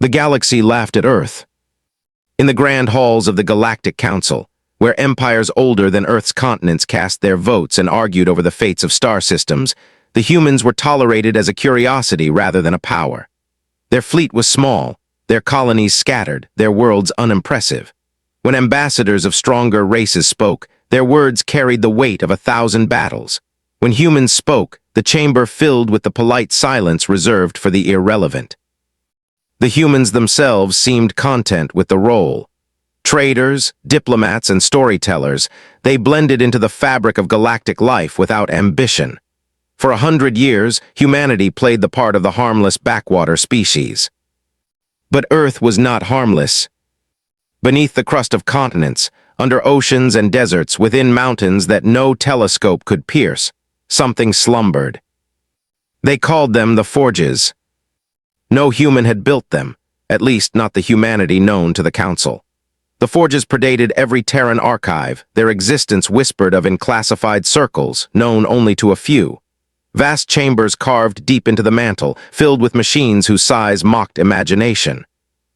The galaxy laughed at Earth. In the grand halls of the Galactic Council, where empires older than Earth's continents cast their votes and argued over the fates of star systems, the humans were tolerated as a curiosity rather than a power. Their fleet was small, their colonies scattered, their worlds unimpressive. When ambassadors of stronger races spoke, their words carried the weight of 1,000 battles. When humans spoke, the chamber filled with the polite silence reserved for the irrelevant. The humans themselves seemed content with the role. Traders, diplomats, and storytellers, they blended into the fabric of galactic life without ambition. For 100 years, humanity played the part of the harmless backwater species. But Earth was not harmless. Beneath the crust of continents, under oceans and deserts, within mountains that no telescope could pierce, something slumbered. They called them the Forges. No human had built them, at least not the humanity known to the Council. The Forges predated every Terran archive, their existence whispered of in classified circles, known only to a few. Vast chambers carved deep into the mantle, filled with machines whose size mocked imagination.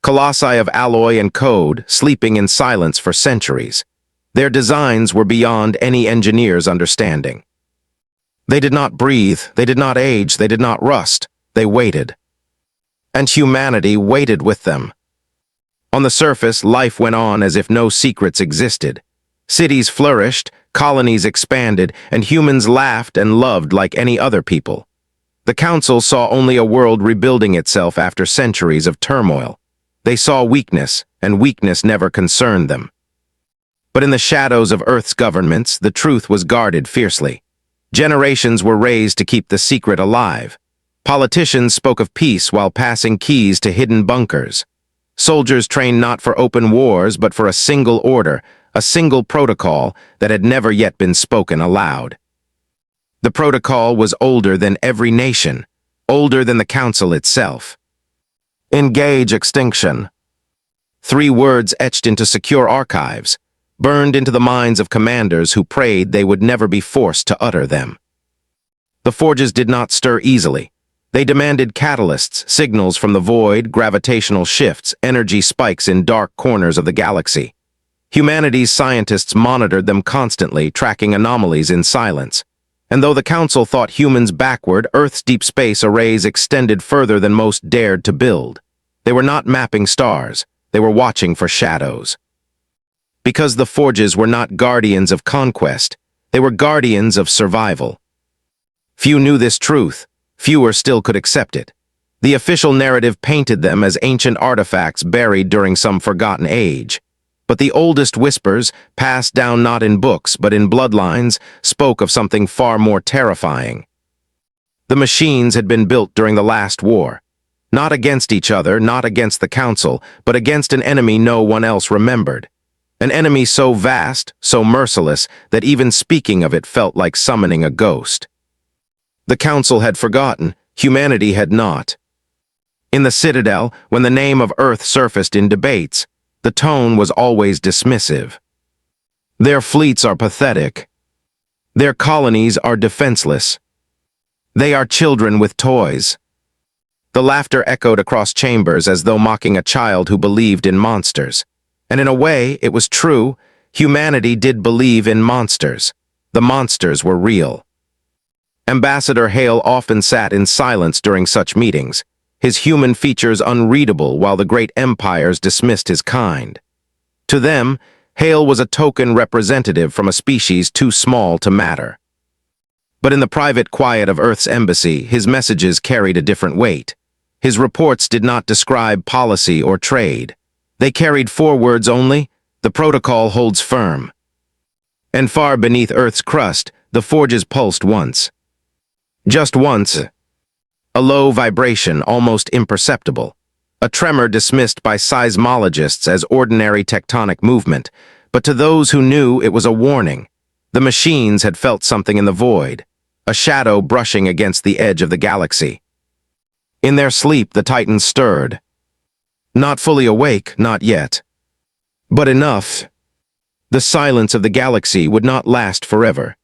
Colossi of alloy and code, sleeping in silence for centuries. Their designs were beyond any engineer's understanding. They did not breathe, they did not age, they did not rust, they waited. And humanity waited with them. On the surface, life went on as if no secrets existed. Cities flourished, colonies expanded, and humans laughed and loved like any other people. The Council saw only a world rebuilding itself after centuries of turmoil. They saw weakness, and weakness never concerned them. But in the shadows of Earth's governments, the truth was guarded fiercely. Generations were raised to keep the secret alive. Politicians spoke of peace while passing keys to hidden bunkers. Soldiers trained not for open wars but for a single order, a single protocol that had never yet been spoken aloud. The protocol was older than every nation, older than the Council itself. Engage extinction. 3 words etched into secure archives, burned into the minds of commanders who prayed they would never be forced to utter them. The Forges did not stir easily. They demanded catalysts, signals from the void, gravitational shifts, energy spikes in dark corners of the galaxy. Humanity's scientists monitored them constantly, tracking anomalies in silence. And though the Council thought humans backward, Earth's deep space arrays extended further than most dared to build. They were not mapping stars, they were watching for shadows. Because the Forges were not guardians of conquest, they were guardians of survival. Few knew this truth. Fewer still could accept it. The official narrative painted them as ancient artifacts buried during some forgotten age. But the oldest whispers, passed down not in books but in bloodlines, spoke of something far more terrifying. The machines had been built during the last war. Not against each other, not against the Council, but against an enemy no one else remembered. An enemy so vast, so merciless, that even speaking of it felt like summoning a ghost. The Council had forgotten, humanity had not. In the Citadel, when the name of Earth surfaced in debates, the tone was always dismissive. Their fleets are pathetic. Their colonies are defenseless. They are children with toys. The laughter echoed across chambers as though mocking a child who believed in monsters. And in a way, it was true, humanity did believe in monsters. The monsters were real. Ambassador Hale often sat in silence during such meetings, his human features unreadable while the great empires dismissed his kind. To them, Hale was a token representative from a species too small to matter. But in the private quiet of Earth's embassy, his messages carried a different weight. His reports did not describe policy or trade. They carried 4 words only: the protocol holds firm. And far beneath Earth's crust, the Forges pulsed once. Just once. A low vibration, almost imperceptible. A tremor dismissed by seismologists as ordinary tectonic movement, but to those who knew it was a warning. The machines had felt something in the void, a shadow brushing against the edge of the galaxy. In their sleep, the Titans stirred. Not fully awake, not yet. But enough. The silence of the galaxy would not last forever.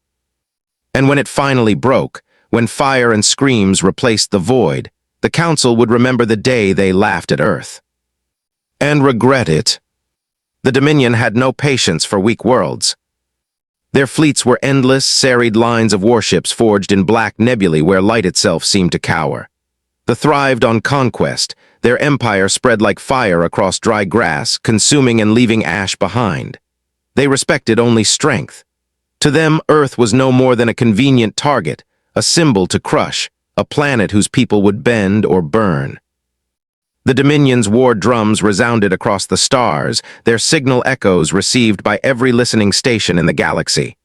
And when it finally broke, when fire and screams replaced the void, the Council would remember the day they laughed at Earth. and regret it. The Dominion had no patience for weak worlds. Their fleets were endless, serried lines of warships forged in black nebulae where light itself seemed to cower. They thrived on conquest. Their empire spread like fire across dry grass, consuming and leaving ash behind. They respected only strength. To them, Earth was no more than a convenient target, a symbol to crush, a planet whose people would bend or burn. The Dominion's war drums resounded across the stars, their signal echoes received by every listening station in the galaxy.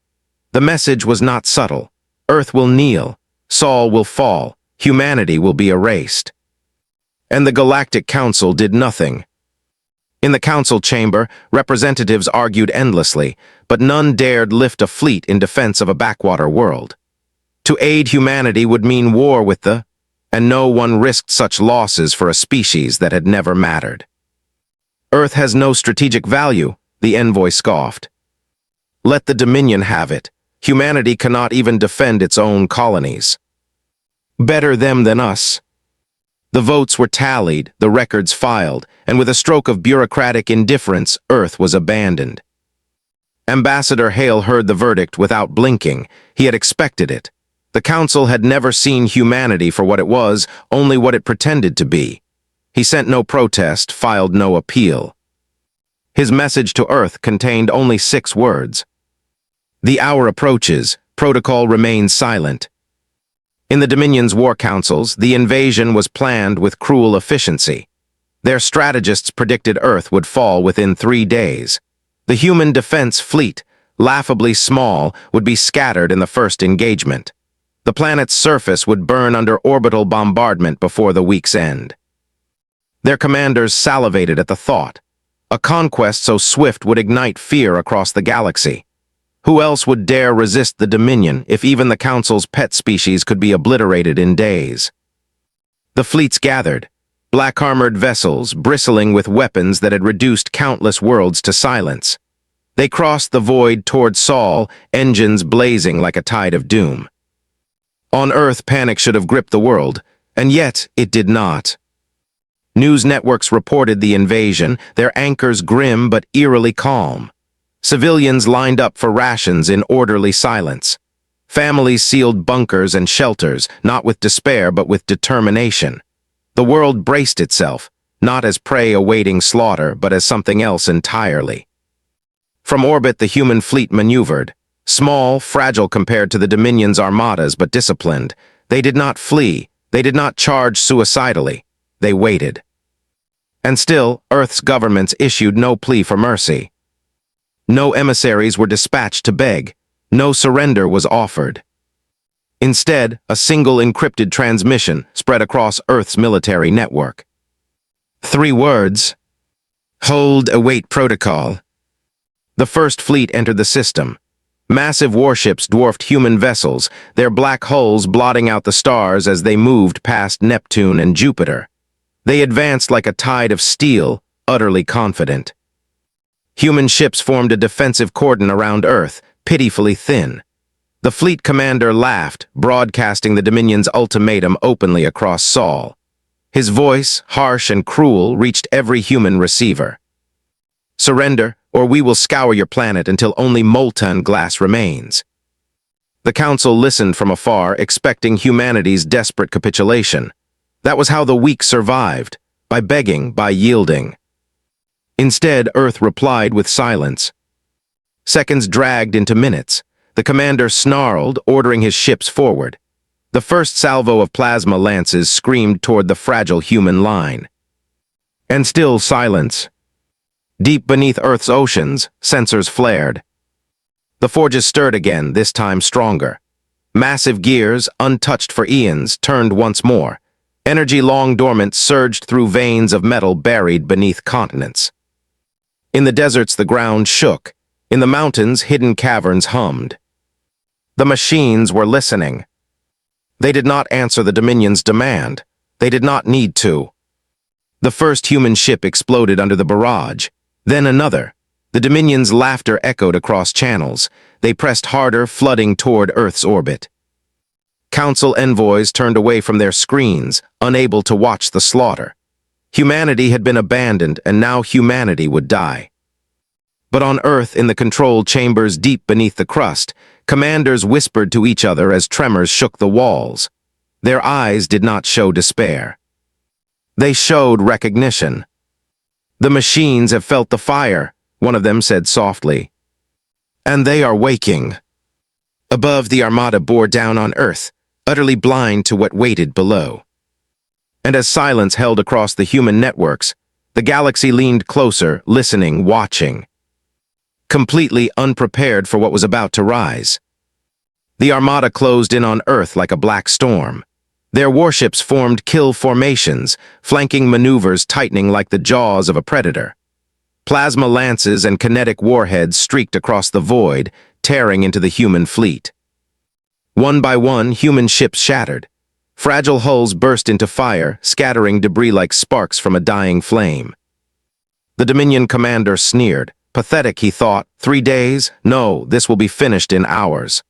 The message was not subtle. Earth will kneel, Sol will fall, humanity will be erased. And the Galactic Council did nothing. In the council chamber, representatives argued endlessly, but none dared lift a fleet in defense of a backwater world. To aid humanity would mean war with and no one risked such losses for a species that had never mattered. Earth has no strategic value, the envoy scoffed. Let the Dominion have it. Humanity cannot even defend its own colonies. Better them than us. The votes were tallied, the records filed, and with a stroke of bureaucratic indifference, Earth was abandoned. Ambassador Hale heard the verdict without blinking. He had expected it. The Council had never seen humanity for what it was, only what it pretended to be. He sent no protest, filed no appeal. His message to Earth contained only 6 words. The hour approaches, protocol remains silent. In the Dominion's war councils, the invasion was planned with cruel efficiency. Their strategists predicted Earth would fall within 3 days. The human defense fleet, laughably small, would be scattered in the first engagement. The planet's surface would burn under orbital bombardment before the week's end. Their commanders salivated at the thought. A conquest so swift would ignite fear across the galaxy. Who else would dare resist the Dominion if even the Council's pet species could be obliterated in days? The fleets gathered, black-armored vessels bristling with weapons that had reduced countless worlds to silence. They crossed the void toward Sol, engines blazing like a tide of doom. On Earth, panic should have gripped the world, and yet it did not. News networks reported the invasion, their anchors grim but eerily calm. Civilians lined up for rations in orderly silence. Families sealed bunkers and shelters, not with despair but with determination. The world braced itself, not as prey awaiting slaughter, but as something else entirely. From orbit, the human fleet maneuvered. Small, fragile compared to the Dominion's armadas, but disciplined. They did not flee. They did not charge suicidally. They waited. And still, Earth's governments issued no plea for mercy. No emissaries were dispatched to beg. No surrender was offered. Instead, a single encrypted transmission spread across Earth's military network. 3 words. Hold, await protocol. The first fleet entered the system. Massive warships dwarfed human vessels, their black hulls blotting out the stars as they moved past Neptune and Jupiter. They advanced like a tide of steel, utterly confident. Human ships formed a defensive cordon around Earth, pitifully thin. The fleet commander laughed, broadcasting the Dominion's ultimatum openly across Sol. His voice, harsh and cruel, reached every human receiver. Surrender, or we will scour your planet until only molten glass remains. The Council listened from afar, expecting humanity's desperate capitulation. That was how the weak survived, by begging, by yielding. Instead, Earth replied with silence. Seconds dragged into minutes. The commander snarled, ordering his ships forward. The first salvo of plasma lances screamed toward the fragile human line. And still silence. Deep beneath Earth's oceans, sensors flared. The forges stirred again, this time stronger. Massive gears, untouched for eons, turned once more. Energy long dormant surged through veins of metal buried beneath continents. In the deserts, the ground shook. In the mountains, hidden caverns hummed. The machines were listening. They did not answer the Dominion's demand. They did not need to. The first human ship exploded under the barrage. Then another. The Dominion's laughter echoed across channels. They pressed harder, flooding toward Earth's orbit. Council envoys turned away from their screens, unable to watch the slaughter. Humanity had been abandoned, and now humanity would die. But on Earth, in the control chambers deep beneath the crust, commanders whispered to each other as tremors shook the walls. Their eyes did not show despair. They showed recognition. "The machines have felt the fire," one of them said softly. "And they are waking." Above, the Armada bore down on Earth, utterly blind to what waited below. And as silence held across the human networks, the galaxy leaned closer, listening, watching, completely unprepared for what was about to rise. The Armada closed in on Earth like a black storm. Their warships formed kill formations, flanking maneuvers tightening like the jaws of a predator. Plasma lances and kinetic warheads streaked across the void, tearing into the human fleet. One by one, human ships shattered. Fragile hulls burst into fire, scattering debris like sparks from a dying flame. The Dominion commander sneered. Pathetic, he thought. 3 days? No, this will be finished in hours.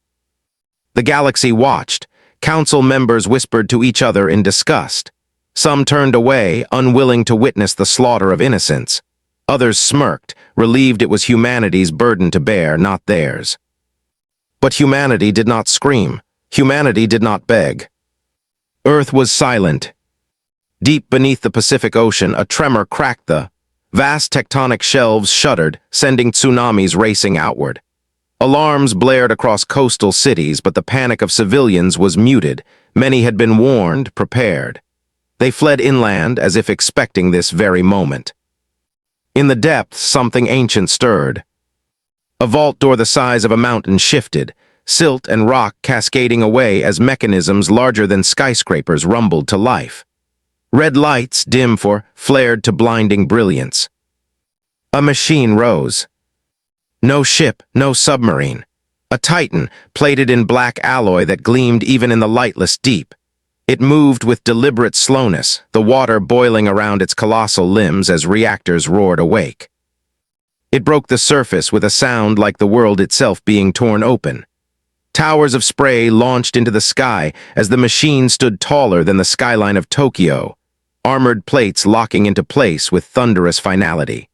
The galaxy watched. Council members whispered to each other in disgust. Some turned away, unwilling to witness the slaughter of innocents. Others smirked, relieved it was humanity's burden to bear, not theirs. But humanity did not scream. Humanity did not beg. Earth was silent. Deep beneath the Pacific Ocean, a tremor cracked the vast tectonic shelves shuddered, sending tsunamis racing outward. Alarms blared across coastal cities, but the panic of civilians was muted. Many had been warned, prepared. They fled inland as if expecting this very moment. In the depths, something ancient stirred. A vault door the size of a mountain shifted, silt and rock cascading away as mechanisms larger than skyscrapers rumbled to life. Red lights, dim for, flared to blinding brilliance. A machine rose. No ship, no submarine. A titan, plated in black alloy that gleamed even in the lightless deep. It moved with deliberate slowness, the water boiling around its colossal limbs as reactors roared awake. It broke the surface with a sound like the world itself being torn open. Towers of spray launched into the sky as the machine stood taller than the skyline of Tokyo, armored plates locking into place with thunderous finality.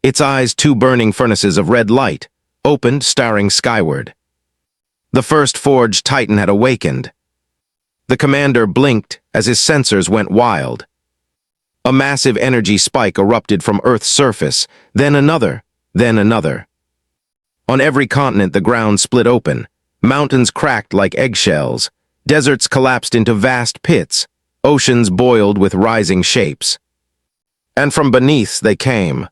Its eyes, 2 burning furnaces of red light, opened, staring skyward. The first forged titan had awakened. The commander blinked as his sensors went wild. A massive energy spike erupted from Earth's surface, then another, then another. On every continent the ground split open, mountains cracked like eggshells, deserts collapsed into vast pits, oceans boiled with rising shapes. And from beneath they came.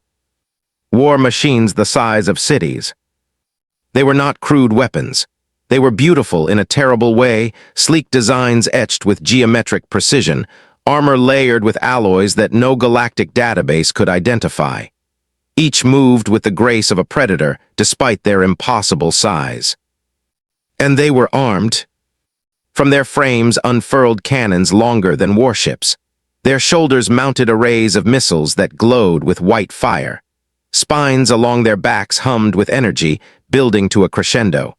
War machines the size of cities. They were not crude weapons. They were beautiful in a terrible way, sleek designs etched with geometric precision, armor layered with alloys that no galactic database could identify. Each moved with the grace of a predator, despite their impossible size. And they were armed. From their frames unfurled cannons longer than warships. Their shoulders mounted arrays of missiles that glowed with white fire. Spines along their backs hummed with energy, building to a crescendo.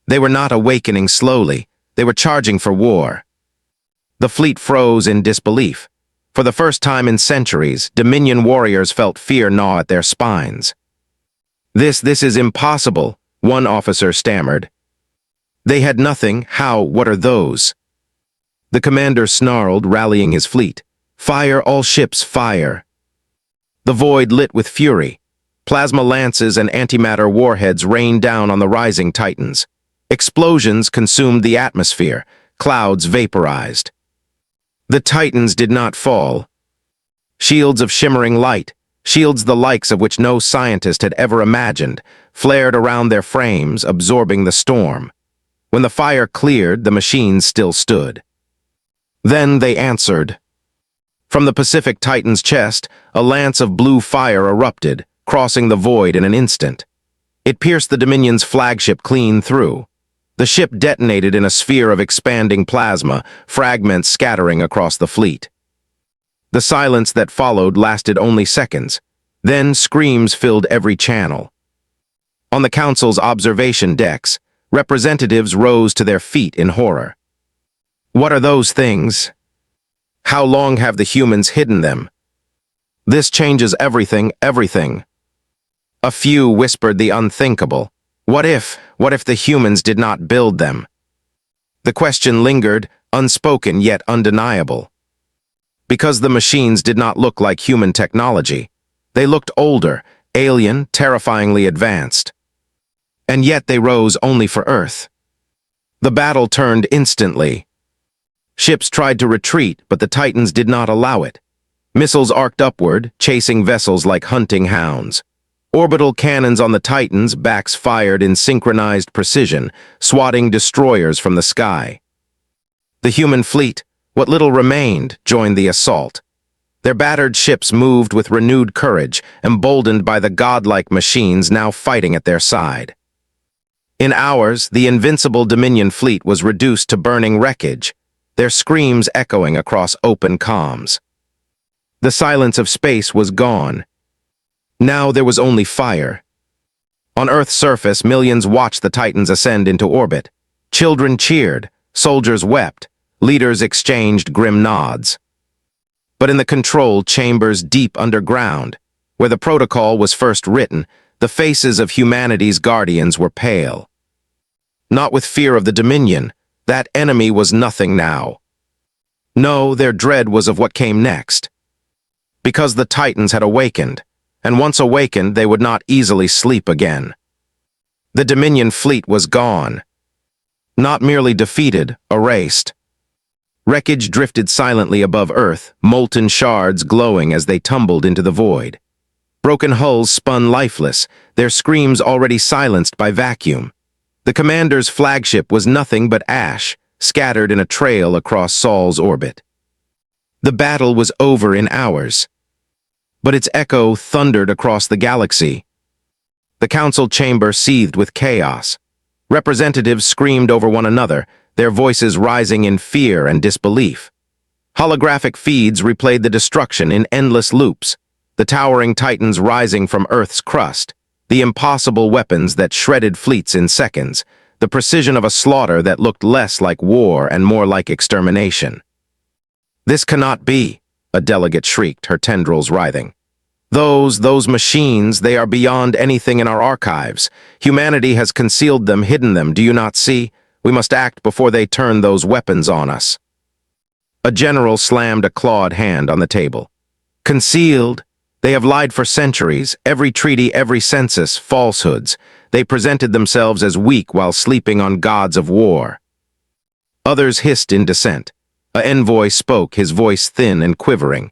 They were not awakening slowly, they were charging for war. The fleet froze in disbelief. For the first time in centuries, Dominion warriors felt fear gnaw at their spines. This is impossible," one officer stammered. "They had nothing. How? What are those?" The commander snarled, rallying his fleet. "Fire, all ships, fire!" The void lit with fury. Plasma lances and antimatter warheads rained down on the rising titans. Explosions consumed the atmosphere. Clouds vaporized. The titans did not fall. Shields of shimmering light, shields the likes of which no scientist had ever imagined, flared around their frames, absorbing the storm. When the fire cleared, the machines still stood. Then they answered. From the Pacific Titan's chest, a lance of blue fire erupted, crossing the void in an instant. It pierced the Dominion's flagship clean through. The ship detonated in a sphere of expanding plasma, fragments scattering across the fleet. The silence that followed lasted only seconds. Then screams filled every channel. On the Council's observation decks, representatives rose to their feet in horror. "What are those things?" How long have the humans hidden them? This changes everything, everything. A few whispered the unthinkable. What if the humans did not build them? The question lingered, unspoken yet undeniable. Because the machines did not look like human technology. They looked older, alien, terrifyingly advanced. And yet they rose only for Earth. The battle turned instantly. Ships tried to retreat, but the Titans did not allow it. Missiles arced upward, chasing vessels like hunting hounds. Orbital cannons on the Titans' backs fired in synchronized precision, swatting destroyers from the sky. The human fleet, what little remained, joined the assault. Their battered ships moved with renewed courage, emboldened by the godlike machines now fighting at their side. In hours, the invincible Dominion fleet was reduced to burning wreckage, their screams echoing across open comms. The silence of space was gone. Now there was only fire. On Earth's surface, millions watched the Titans ascend into orbit. Children cheered, soldiers wept, leaders exchanged grim nods. But in the control chambers deep underground, where the protocol was first written, the faces of humanity's guardians were pale. Not with fear of the Dominion, that enemy was nothing now. No, their dread was of what came next. Because the Titans had awakened, and once awakened they would not easily sleep again. The Dominion fleet was gone. Not merely defeated, erased. Wreckage drifted silently above Earth, molten shards glowing as they tumbled into the void. Broken hulls spun lifeless, their screams already silenced by vacuum. The commander's flagship was nothing but ash, scattered in a trail across Sol's orbit. The battle was over in hours. But its echo thundered across the galaxy. The council chamber seethed with chaos. Representatives screamed over one another, their voices rising in fear and disbelief. Holographic feeds replayed the destruction in endless loops, the towering Titans rising from Earth's crust, the impossible weapons that shredded fleets in seconds, the precision of a slaughter that looked less like war and more like extermination. "This cannot be," a delegate shrieked, her tendrils writhing. Those machines, they are beyond anything in our archives. Humanity has concealed them, hidden them, do you not see? We must act before they turn those weapons on us." A general slammed a clawed hand on the table. "Concealed? They have lied for centuries, every treaty, every census, falsehoods. They presented themselves as weak while sleeping on gods of war." Others hissed in dissent. An envoy spoke, his voice thin and quivering.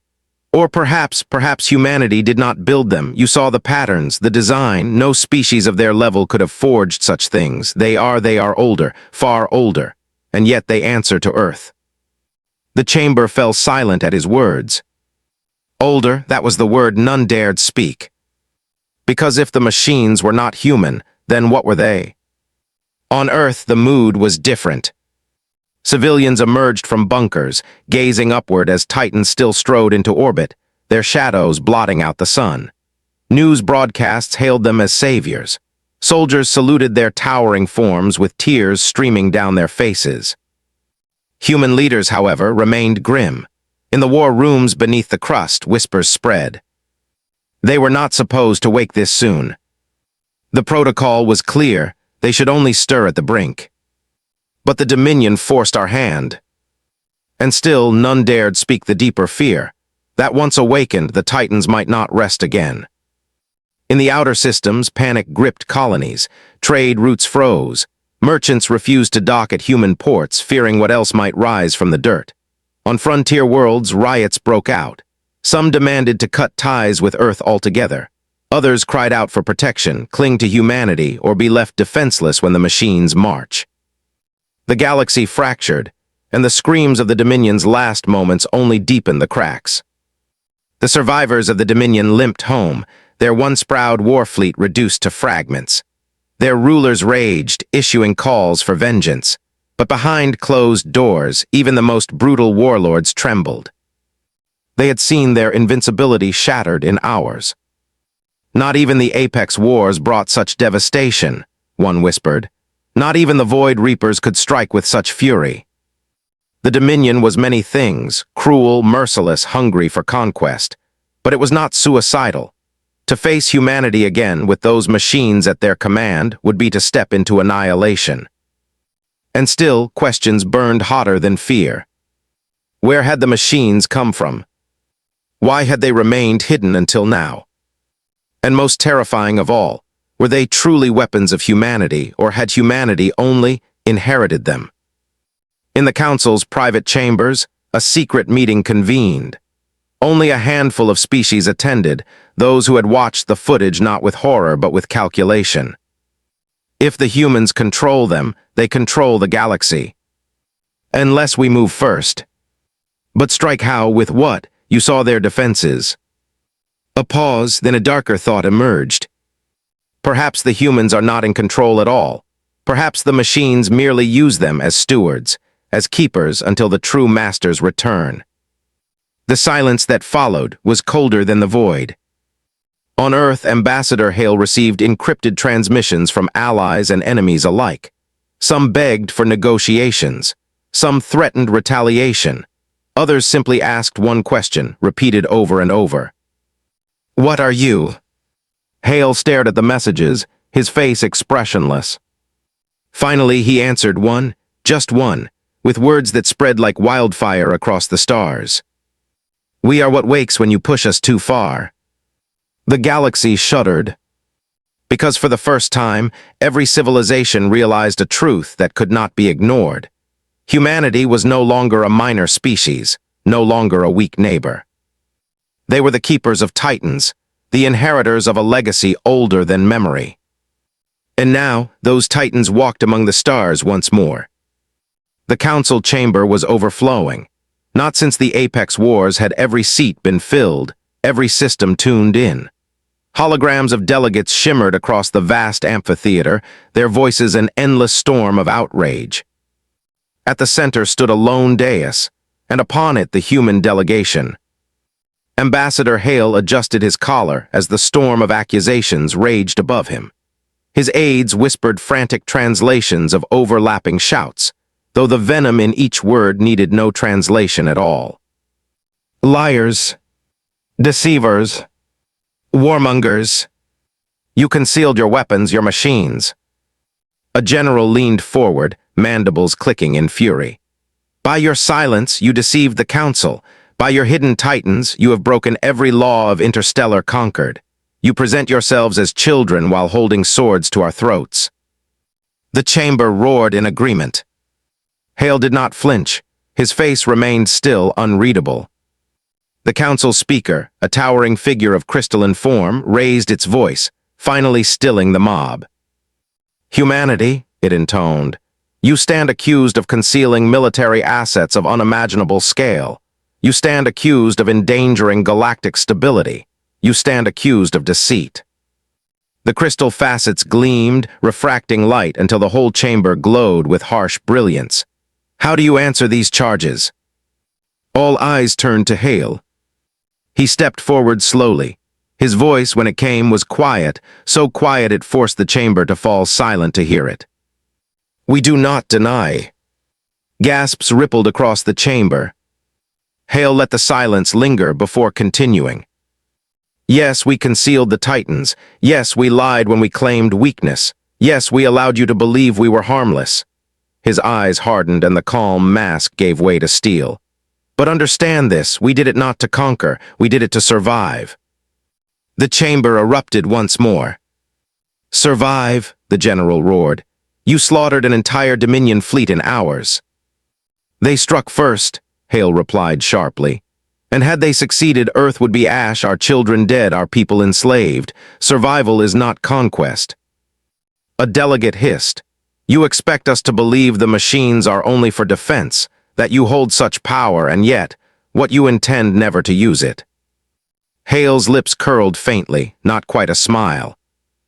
"Or perhaps humanity did not build them. You saw the patterns, the design. No species of their level could have forged such things. They are older, far older, and yet they answer to Earth." The chamber fell silent at his words. Older, that was the word none dared speak. Because if the machines were not human, then what were they? On Earth, the mood was different. Civilians emerged from bunkers, gazing upward as Titans still strode into orbit, their shadows blotting out the sun. News broadcasts hailed them as saviors. Soldiers saluted their towering forms with tears streaming down their faces. Human leaders, however, remained grim. In the war rooms beneath the crust, whispers spread. They were not supposed to wake this soon. The protocol was clear, they should only stir at the brink. But the Dominion forced our hand. And still none dared speak the deeper fear, that once awakened, the Titans might not rest again. In the outer systems, panic gripped colonies, trade routes froze, merchants refused to dock at human ports, fearing what else might rise from the dirt. On frontier worlds, riots broke out. Some demanded to cut ties with Earth altogether. Others cried out for protection, cling to humanity, or be left defenseless when the machines march. The galaxy fractured, and the screams of the Dominion's last moments only deepened the cracks. The survivors of the Dominion limped home, their once proud war fleet reduced to fragments. Their rulers raged, issuing calls for vengeance. But behind closed doors, even the most brutal warlords trembled. They had seen their invincibility shattered in hours. "Not even the Apex Wars brought such devastation," one whispered. "Not even the Void Reapers could strike with such fury." The Dominion was many things, cruel, merciless, hungry for conquest. But it was not suicidal. To face humanity again with those machines at their command would be to step into annihilation. And still, questions burned hotter than fear. Where had the machines come from? Why had they remained hidden until now? And most terrifying of all, were they truly weapons of humanity, or had humanity only inherited them? In the Council's private chambers, a secret meeting convened. Only a handful of species attended, those who had watched the footage not with horror but with calculation. If the humans control them, they control the galaxy. Unless we move first. But strike how, with what? You saw their defenses. A pause, then a darker thought emerged. Perhaps the humans are not in control at all. Perhaps the machines merely use them as stewards, as keepers until the true masters return. The silence that followed was colder than the void. On Earth, Ambassador Hale received encrypted transmissions from allies and enemies alike. Some begged for negotiations. Some threatened retaliation. Others simply asked one question, repeated over and over. "What are you?" Hale stared at the messages, his face expressionless. Finally, he answered one, just one, with words that spread like wildfire across the stars. "We are what wakes when you push us too far." The galaxy shuddered. Because for the first time, every civilization realized a truth that could not be ignored. Humanity was no longer a minor species, no longer a weak neighbor. They were the keepers of titans, the inheritors of a legacy older than memory. And now, those titans walked among the stars once more. The council chamber was overflowing. Not since the Apex Wars had every seat been filled, every system tuned in. Holograms of delegates shimmered across the vast amphitheater, their voices an endless storm of outrage. At the center stood a lone dais, and upon it the human delegation. Ambassador Hale adjusted his collar as the storm of accusations raged above him. His aides whispered frantic translations of overlapping shouts, though the venom in each word needed no translation at all. "Liars, deceivers, warmongers, you concealed your weapons, your machines." A general leaned forward, mandibles clicking in fury. "By your silence, you deceived the council. By your hidden titans, you have broken every law of interstellar conquered. You present yourselves as children while holding swords to our throats." The chamber roared in agreement. Hale did not flinch. His face remained still, unreadable. The council speaker, a towering figure of crystalline form, raised its voice, finally stilling the mob. "Humanity," it intoned, "you stand accused of concealing military assets of unimaginable scale. You stand accused of endangering galactic stability. You stand accused of deceit." The crystal facets gleamed, refracting light until the whole chamber glowed with harsh brilliance. "How do you answer these charges?" All eyes turned to Hale. He stepped forward slowly. His voice, when it came, was quiet, so quiet it forced the chamber to fall silent to hear it. "We do not deny." Gasps rippled across the chamber. Hale let the silence linger before continuing. "Yes, we concealed the titans. Yes, we lied when we claimed weakness. Yes, we allowed you to believe we were harmless." His eyes hardened and the calm mask gave way to steel. "But understand this, we did it not to conquer, we did it to survive." The chamber erupted once more. "Survive," the general roared. "You slaughtered an entire Dominion fleet in hours." "They struck first," Hale replied sharply. "And had they succeeded, Earth would be ash, our children dead, our people enslaved. Survival is not conquest." A delegate hissed. "You expect us to believe the machines are only for defense, that you hold such power, and yet, what you intend never to use it." Hale's lips curled faintly, not quite a smile.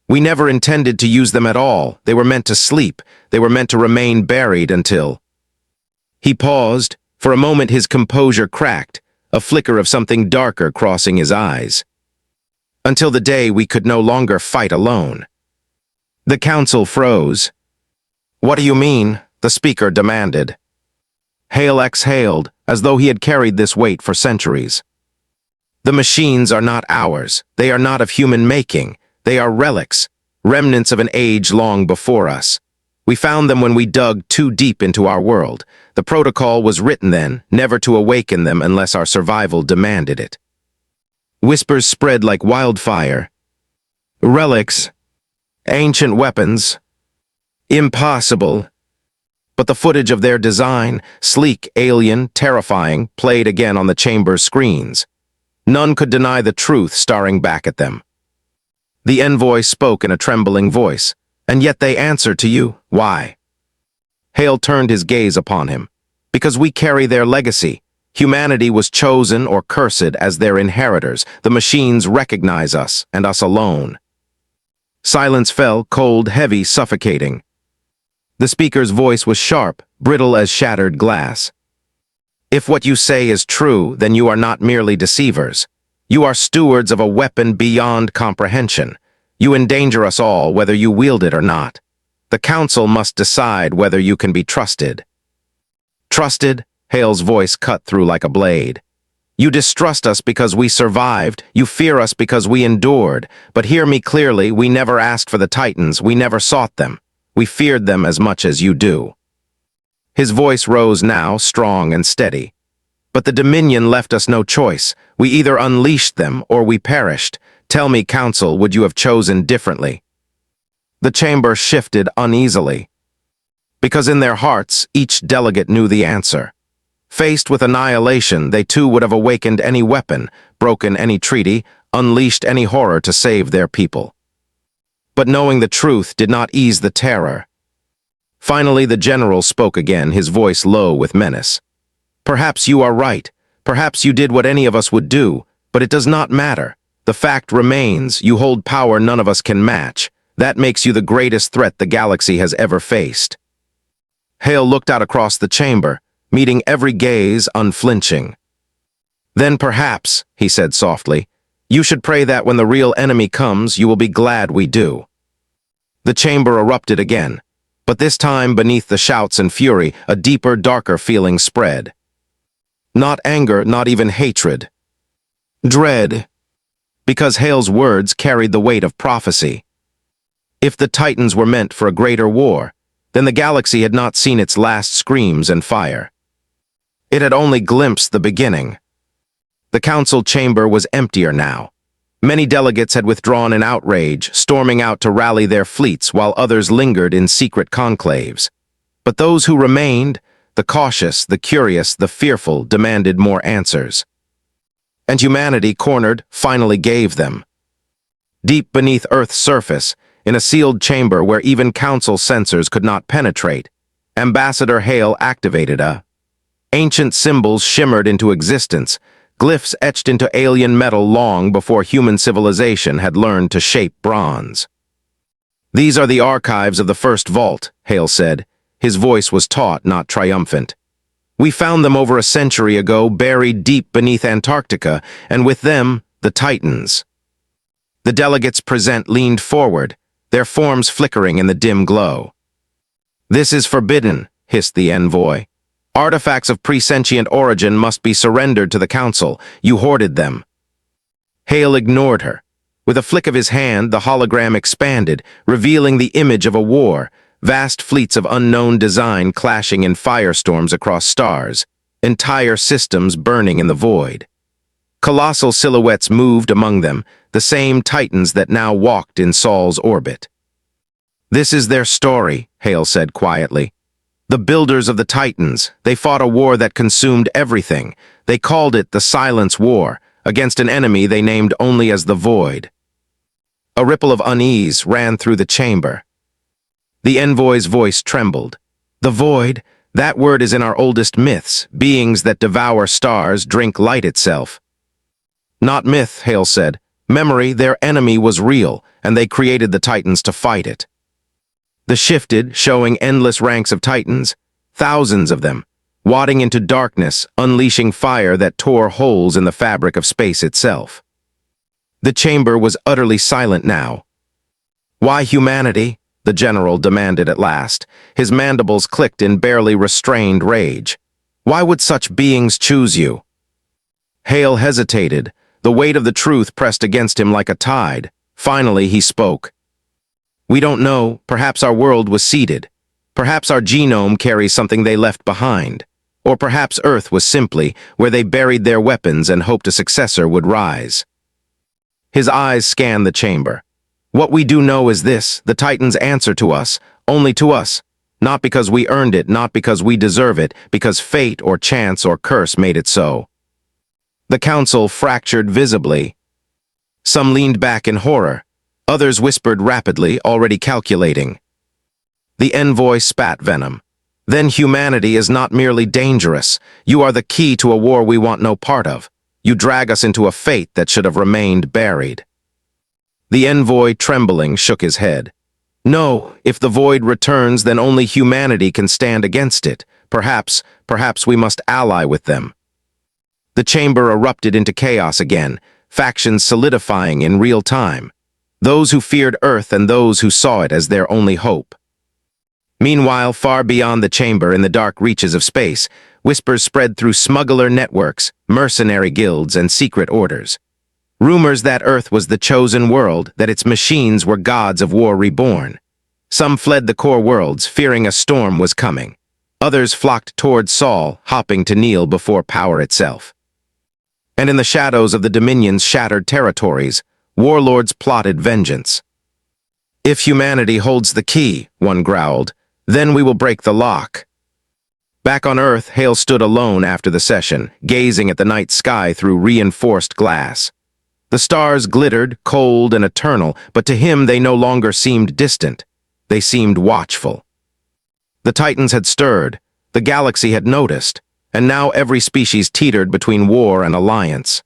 "We never intended to use them at all. They were meant to sleep. They were meant to remain buried until—" He paused. For a moment his composure cracked, a flicker of something darker crossing his eyes. "Until the day we could no longer fight alone." The council froze. "What do you mean?" the speaker demanded. Hale exhaled, as though he had carried this weight for centuries. The machines are not ours. They are not of human making. They are relics, remnants of an age long before us. We found them when we dug too deep into our world. The protocol was written then, never to awaken them unless our survival demanded it. Whispers spread like wildfire. Relics. Ancient weapons. Impossible. But the footage of their design, sleek, alien, terrifying, played again on the chamber's screens. None could deny the truth staring back at them. The envoy spoke in a trembling voice. And yet they answer to you. Why? Hale turned his gaze upon him. Because we carry their legacy. Humanity was chosen or cursed as their inheritors. The machines recognize us, and us alone. Silence fell, cold, heavy, suffocating. The speaker's voice was sharp, brittle as shattered glass. If what you say is true, then you are not merely deceivers. You are stewards of a weapon beyond comprehension. You endanger us all, whether you wield it or not. The Council must decide whether you can be trusted. Trusted? Hale's voice cut through like a blade. You distrust us because we survived. You fear us because we endured. But hear me clearly, we never asked for the Titans. We never sought them. We feared them as much as you do. His voice rose now, strong and steady. But the Dominion left us no choice. We either unleashed them or we perished. Tell me, Council, would you have chosen differently? The chamber shifted uneasily. Because in their hearts, each delegate knew the answer. Faced with annihilation, they too would have awakened any weapon, broken any treaty, unleashed any horror to save their people. But knowing the truth did not ease the terror. Finally, the general spoke again, his voice low with menace. Perhaps you are right. Perhaps you did what any of us would do, but it does not matter. The fact remains, you hold power none of us can match. That makes you the greatest threat the galaxy has ever faced. Hale looked out across the chamber, meeting every gaze unflinching. Then perhaps, he said softly, you should pray that when the real enemy comes, you will be glad we do. The chamber erupted again, but this time beneath the shouts and fury, a deeper, darker feeling spread. Not anger, not even hatred. Dread. Because Hale's words carried the weight of prophecy. If the Titans were meant for a greater war, then the galaxy had not seen its last screams and fire. It had only glimpsed the beginning. The council chamber was emptier now. Many delegates had withdrawn in outrage, storming out to rally their fleets while others lingered in secret conclaves. But those who remained, the cautious, the curious, the fearful, demanded more answers. And humanity, cornered, finally gave them. Deep beneath Earth's surface, in a sealed chamber where even council sensors could not penetrate, Ambassador Hale activated ancient symbols shimmered into existence, glyphs etched into alien metal long before human civilization had learned to shape bronze. These are the archives of the first vault, Hale said. His voice was taut, not triumphant. We found them over a century ago, buried deep beneath Antarctica, and with them, the Titans. The delegates present leaned forward, their forms flickering in the dim glow. This is forbidden, hissed the envoy. Artifacts of presentient origin must be surrendered to the council. You hoarded them. Hale ignored her. With a flick of his hand, the hologram expanded, revealing the image of a war, vast fleets of unknown design clashing in firestorms across stars, entire systems burning in the void. Colossal silhouettes moved among them, the same Titans that now walked in Saul's orbit. This is their story, Hale said quietly. The builders of the Titans, they fought a war that consumed everything. They called it the Silence War, against an enemy they named only as the Void. A ripple of unease ran through the chamber. The envoy's voice trembled. The Void, that word is in our oldest myths, beings that devour stars, drink light itself. Not myth, Hale said. Memory, their enemy was real, and they created the Titans to fight it. The shifted, showing endless ranks of Titans, thousands of them, wadding into darkness, unleashing fire that tore holes in the fabric of space itself. The chamber was utterly silent now. Why humanity? The general demanded at last. His mandibles clicked in barely restrained rage. Why would such beings choose you? Hale hesitated. The weight of the truth pressed against him like a tide. Finally, he spoke. We don't know. Perhaps our world was seeded. Perhaps our genome carries something they left behind. Or perhaps Earth was simply where they buried their weapons and hoped a successor would rise. His eyes scanned the chamber. What we do know is this: the Titans answer to us, only to us. Not because we earned it, not because we deserve it, because fate or chance or curse made it so. The council fractured visibly. Some leaned back in horror. Others whispered rapidly, already calculating. The envoy spat venom. Then humanity is not merely dangerous. You are the key to a war we want no part of. You drag us into a fate that should have remained buried. The envoy, trembling, shook his head. No, if the void returns, then only humanity can stand against it. Perhaps we must ally with them. The chamber erupted into chaos again, factions solidifying in real time. Those who feared Earth and those who saw it as their only hope. Meanwhile, far beyond the chamber in the dark reaches of space, whispers spread through smuggler networks, mercenary guilds, and secret orders. Rumors that Earth was the chosen world, that its machines were gods of war reborn. Some fled the core worlds, fearing a storm was coming. Others flocked toward Saul, hopping to kneel before power itself. And in the shadows of the Dominion's shattered territories, warlords plotted vengeance. If humanity holds the key, one growled, then we will break the lock. Back on Earth, Hale stood alone after the session, gazing at the night sky through reinforced glass. The stars glittered, cold and eternal, but to him they no longer seemed distant. They seemed watchful. The Titans had stirred, the galaxy had noticed, and now every species teetered between war and alliance.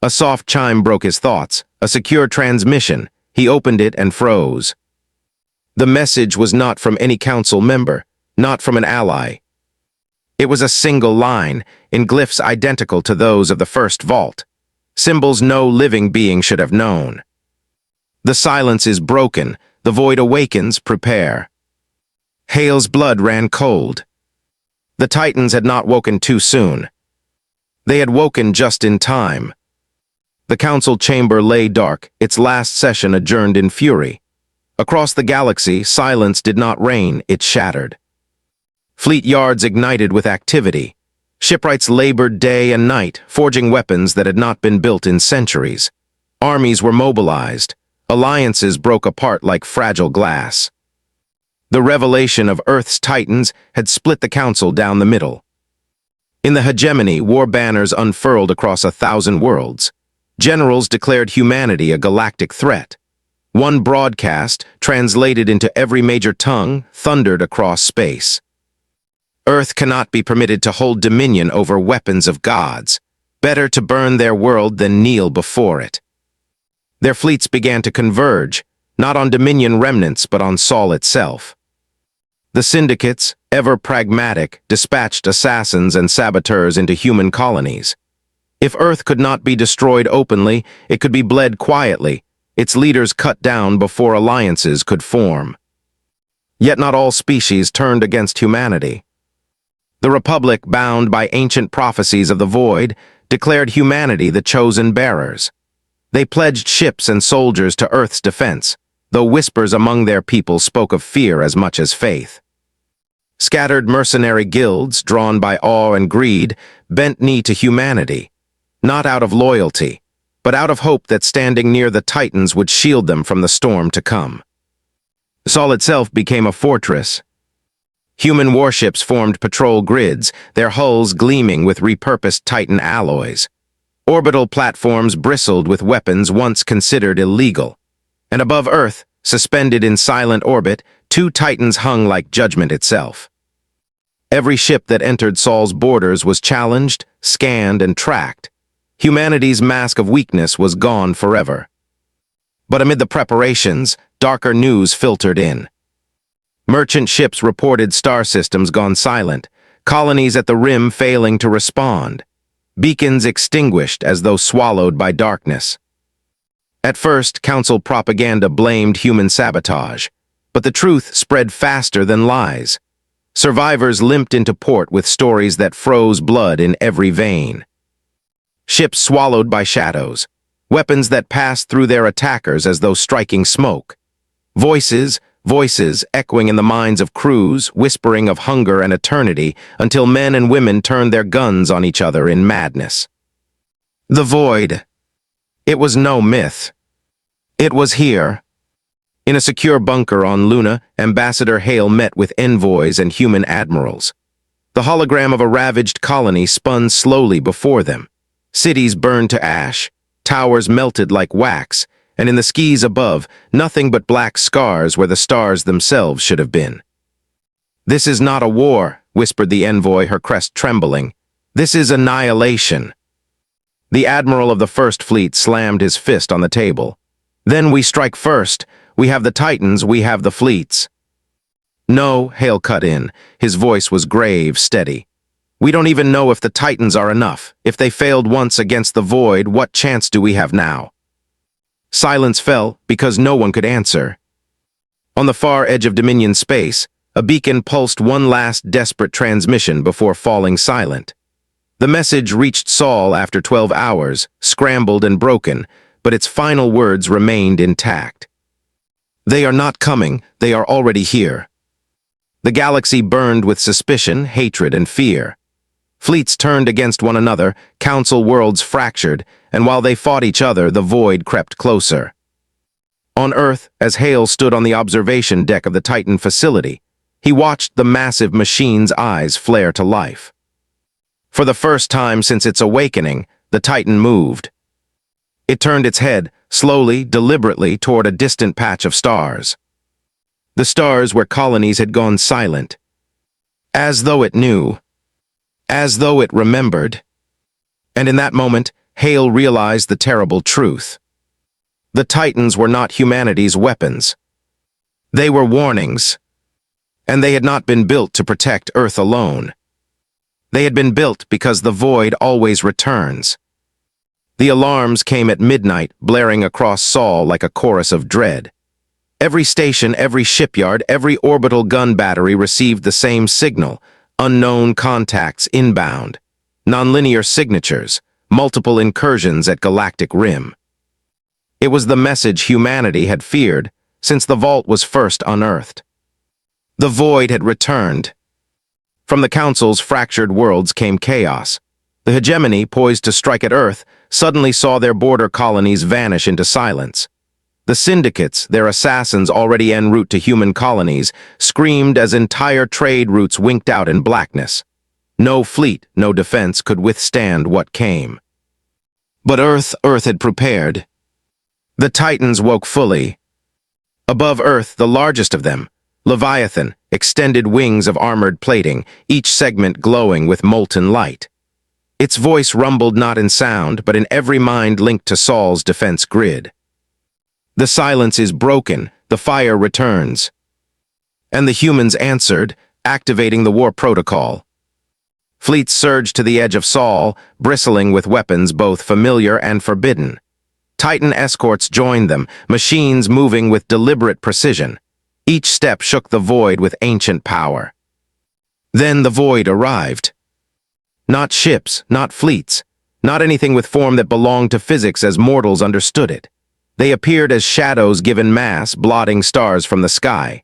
A soft chime broke his thoughts, a secure transmission. He opened it and froze. The message was not from any council member, not from an ally. It was a single line, in glyphs identical to those of the first vault, symbols no living being should have known. The silence is broken, the void awakens, prepare. Hale's blood ran cold. The Titans had not woken too soon. They had woken just in time. The council chamber lay dark, its last session adjourned in fury. Across the galaxy, silence did not reign, it shattered. Fleet yards ignited with activity. Shipwrights labored day and night, forging weapons that had not been built in centuries. Armies were mobilized. Alliances broke apart like fragile glass. The revelation of Earth's Titans had split the council down the middle. In the hegemony, war banners unfurled across 1,000 worlds. Generals declared humanity a galactic threat. One broadcast, translated into every major tongue, thundered across space. Earth cannot be permitted to hold dominion over weapons of gods. Better to burn their world than kneel before it. Their fleets began to converge, not on Dominion remnants but on Saul itself. The syndicates, ever pragmatic, dispatched assassins and saboteurs into human colonies. If Earth could not be destroyed openly, it could be bled quietly, its leaders cut down before alliances could form. Yet not all species turned against humanity. The Republic, bound by ancient prophecies of the void, declared humanity the chosen bearers. They pledged ships and soldiers to Earth's defense, though whispers among their people spoke of fear as much as faith. Scattered mercenary guilds, drawn by awe and greed, bent knee to humanity, not out of loyalty, but out of hope that standing near the Titans would shield them from the storm to come. Saul itself became a fortress. Human warships formed patrol grids, their hulls gleaming with repurposed Titan alloys. Orbital platforms bristled with weapons once considered illegal. And above Earth, suspended in silent orbit, 2 Titans hung like judgment itself. Every ship that entered Saul's borders was challenged, scanned, and tracked. Humanity's mask of weakness was gone forever. But amid the preparations, darker news filtered in. Merchant ships reported star systems gone silent, colonies at the rim failing to respond, beacons extinguished as though swallowed by darkness. At first, council propaganda blamed human sabotage, but the truth spread faster than lies. Survivors limped into port with stories that froze blood in every vein. Ships swallowed by shadows, weapons that passed through their attackers as though striking smoke. Voices echoing in the minds of crews, whispering of hunger and eternity until men and women turned their guns on each other in madness. The void. It was no myth. It was here. In a secure bunker on Luna, Ambassador Hale met with envoys and human admirals. The hologram of a ravaged colony spun slowly before them. Cities burned to ash, towers melted like wax, and in the skies above, nothing but black scars where the stars themselves should have been. "This is not a war," whispered the envoy, her crest trembling. "This is annihilation." The admiral of the First Fleet slammed his fist on the table. "Then we strike first. We have the Titans, we have the fleets." "No," Hale cut in. His voice was grave, steady. "We don't even know if the Titans are enough. If they failed once against the void, what chance do we have now?" Silence fell because no one could answer. On the far edge of Dominion space, a beacon pulsed one last desperate transmission before falling silent. The message reached Saul after 12 hours, scrambled and broken, but its final words remained intact. "They are not coming, they are already here." The galaxy burned with suspicion, hatred, and fear. Fleets turned against one another, council worlds fractured, and while they fought each other, the void crept closer. On Earth, as Hale stood on the observation deck of the Titan facility, he watched the massive machine's eyes flare to life. For the first time since its awakening, the Titan moved. It turned its head, slowly, deliberately, toward a distant patch of stars. The stars where colonies had gone silent. As though it knew. As though it remembered. And in that moment, Hale realized the terrible truth. The Titans were not humanity's weapons. They were warnings. And they had not been built to protect Earth alone. They had been built because the void always returns. The alarms came at midnight, blaring across Saul like a chorus of dread. Every station, every shipyard, every orbital gun battery received the same signal: unknown contacts inbound, nonlinear signatures, multiple incursions at galactic rim. It was the message humanity had feared since the vault was first unearthed. The void had returned. From the Council's fractured worlds came chaos. The hegemony, poised to strike at Earth, suddenly saw their border colonies vanish into silence. The syndicates, their assassins already en route to human colonies, screamed as entire trade routes winked out in blackness. No fleet, no defense could withstand what came. But Earth had prepared. The Titans woke fully. Above Earth, the largest of them, Leviathan, extended wings of armored plating, each segment glowing with molten light. Its voice rumbled not in sound, but in every mind linked to Saul's defense grid. The silence is broken, the fire returns. And the humans answered, activating the war protocol. Fleets surged to the edge of Saul, bristling with weapons both familiar and forbidden. Titan escorts joined them, machines moving with deliberate precision. Each step shook the void with ancient power. Then the void arrived. Not ships, not fleets, not anything with form that belonged to physics as mortals understood it. They appeared as shadows given mass, blotting stars from the sky.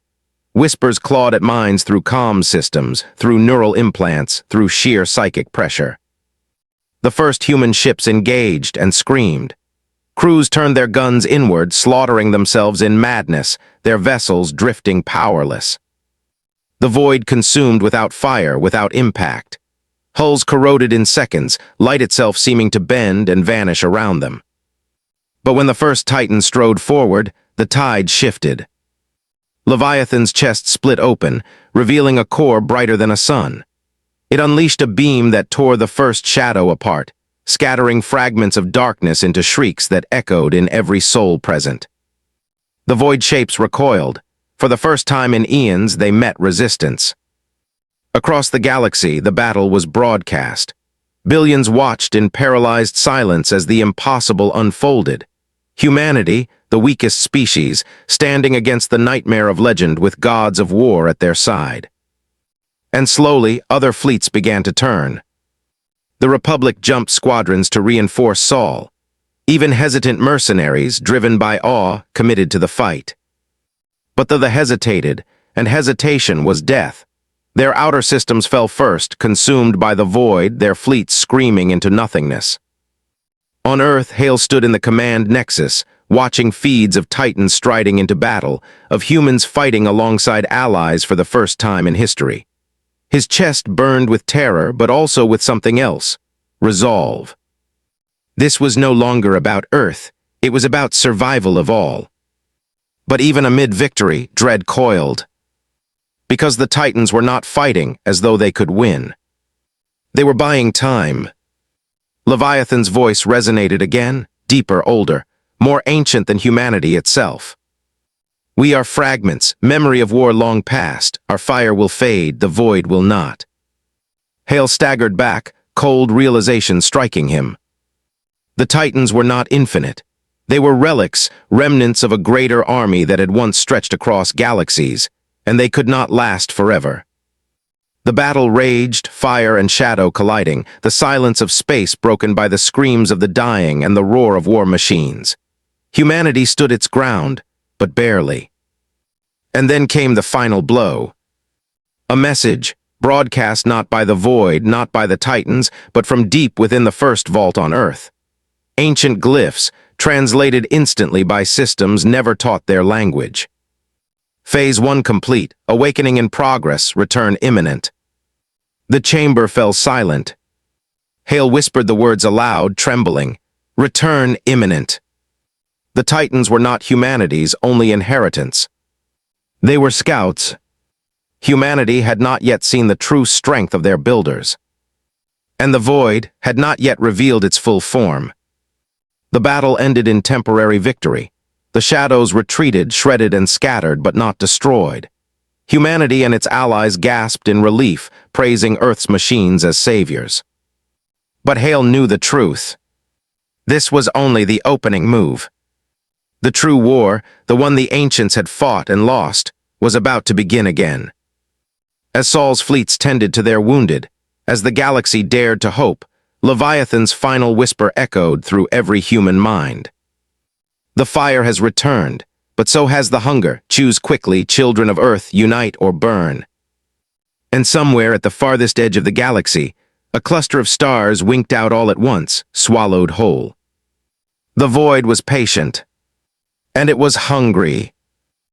Whispers clawed at minds through comm systems, through neural implants, through sheer psychic pressure. The first human ships engaged and screamed. Crews turned their guns inward, slaughtering themselves in madness, their vessels drifting powerless. The void consumed without fire, without impact. Hulls corroded in seconds, light itself seeming to bend and vanish around them. But when the first Titan strode forward, the tide shifted. Leviathan's chest split open, revealing a core brighter than a sun. It unleashed a beam that tore the first shadow apart, scattering fragments of darkness into shrieks that echoed in every soul present. The void shapes recoiled. For the first time in eons, they met resistance. Across the galaxy, the battle was broadcast. Billions watched in paralyzed silence as the impossible unfolded. Humanity, the weakest species, standing against the nightmare of legend with gods of war at their side. And slowly, other fleets began to turn. The Republic jumped squadrons to reinforce Saul. Even hesitant mercenaries, driven by awe, committed to the fight. But though they hesitated, and hesitation was death, their outer systems fell first, consumed by the void, their fleets screaming into nothingness. On Earth, Hale stood in the command nexus, watching feeds of Titans striding into battle, of humans fighting alongside allies for the first time in history. His chest burned with terror, but also with something else: resolve. This was no longer about Earth, it was about survival of all. But even amid victory, dread coiled. Because the Titans were not fighting as though they could win. They were buying time. Leviathan's voice resonated again, deeper, older, more ancient than humanity itself. We are fragments, memory of war long past. Our fire will fade, the void will not. Hale staggered back, cold realization striking him. The Titans were not infinite. They were relics, remnants of a greater army that had once stretched across galaxies, and they could not last forever. The battle raged, fire and shadow colliding, the silence of space broken by the screams of the dying and the roar of war machines. Humanity stood its ground, but barely. And then came the final blow. A message, broadcast not by the void, not by the Titans, but from deep within the first vault on Earth. Ancient glyphs, translated instantly by systems never taught their language. Phase 1 complete, awakening in progress, return imminent. The chamber fell silent. Hale whispered the words aloud, trembling. Return imminent. The Titans were not humanity's only inheritance. They were scouts. Humanity had not yet seen the true strength of their builders. And the void had not yet revealed its full form. The battle ended in temporary victory. The shadows retreated, shredded and scattered, but not destroyed. Humanity and its allies gasped in relief, praising Earth's machines as saviors. But Hale knew the truth. This was only the opening move. The true war, the one the ancients had fought and lost, was about to begin again. As Saul's fleets tended to their wounded, as the galaxy dared to hope, Leviathan's final whisper echoed through every human mind. The fire has returned, but so has the hunger. Choose quickly, children of Earth, unite or burn. And somewhere at the farthest edge of the galaxy, a cluster of stars winked out all at once, swallowed whole. The void was patient, and it was hungry.